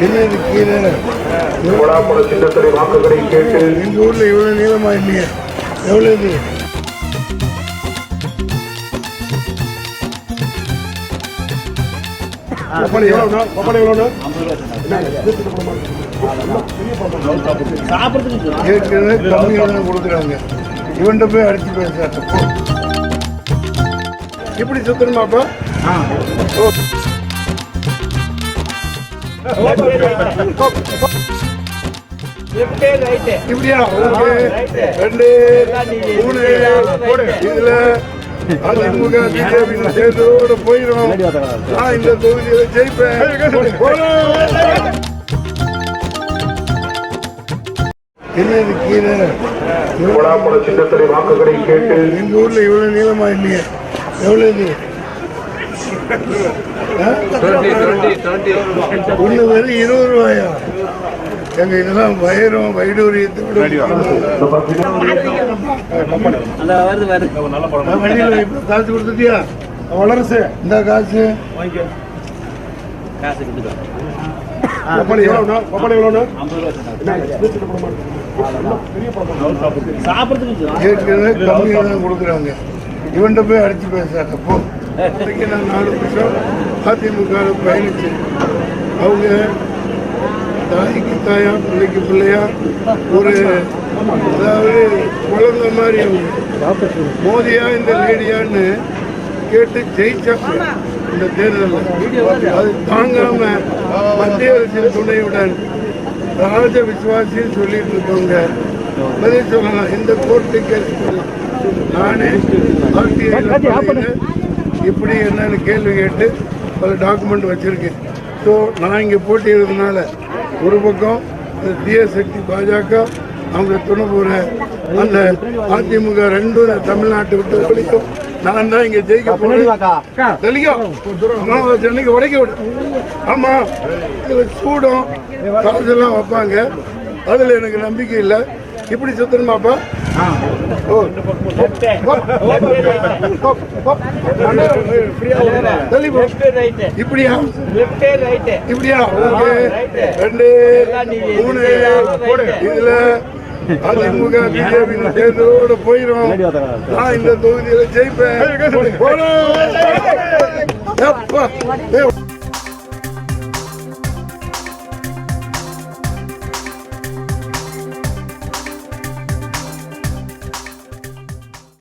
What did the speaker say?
என்னது கீழே சின்னத்துறை வாக்குகளை கேட்டு எங்கள் ஊரில் இவ்வளோ நீளமா இல்லையே, எவ்வளோ இது? ஏற்கனவே கம்மியாக தான் கொடுக்குறாங்க. இவன்கிட்ட போய் அடிச்சு பேசுறாங்க. இப்படி சுத்தணுமாப்பா? இப்படியா? ரெண்டு மூணு இதுல அதிமுக பிஜேபி சேர்ந்ததோட போயிடும். நான் இந்த தொகுதியில ஜெயிப்பேன். என்னது கீழே? சின்னத்துறை வாக்குகளை கேட்டு எங்க ஊர்ல இவ்வளவு நீளமா இல்லையே, எவ்வளவு இது? ஒண்ணு வெறும் 20 ரூபாயா? எங்க இதெல்லாம் வைரம் வைடூரியத்தை விட வண்டியில் இப்ப காசு கொடுத்துட்டியா? வளரசு இந்த காசு ஏற்கனவே கம்மியாக தான் கொடுக்குறாங்க. இவன்கிட்ட போய் அடிச்சு பேசுறாங்க. அப்போ நான் 4 வருஷம் அதிமுக பயணிச்சு, அவங்க தாய்க்கு தாயா பிள்ளைக்கு பிள்ளையா ஒரு அதாவது குழந்தை மாதிரி அவங்க மோதியா இந்த லேடியான்னு கேட்டு ஜெயிச்சாங்க இந்த தேர்தலில். அது தாங்காம மத்திய அரசின் துணையுடன் ராஜ விசுவாசின்னு சொல்லிட்டு இருக்கவங்க பதில் சொல்லலாம். இந்த கோர்ட்டு கேஸ் நானே இப்படி என்னன்னு கேள்வி கேட்டு பல டாக்குமெண்ட் வச்சிருக்கேன். ஸோ நான் இங்கே போட்டியிடுறதுனால ஒரு பக்கம் தீயசக்தி பாஜக அவங்க துணை போற அந்த அதிமுக ரெண்டும் தமிழ்நாட்டை விட்டு ஒழிக்கும். நான் தான் இங்க ஜெயிக்க போறேன். சென்னைக்கு உடைக்க விடு. ஆமா, சூடம் காசெல்லாம் வைப்பாங்க, அதுல எனக்கு நம்பிக்கை இல்லை. இப்படி சுத்தணுமாப்பா? இப்படியா? இப்படியா? ரெண்டு மூணு இதுல அதிமுக பிஜேபி சேர்ந்ததோட போயிடும். நான் இந்த தொகுதியில ஜெயிப்பேன்.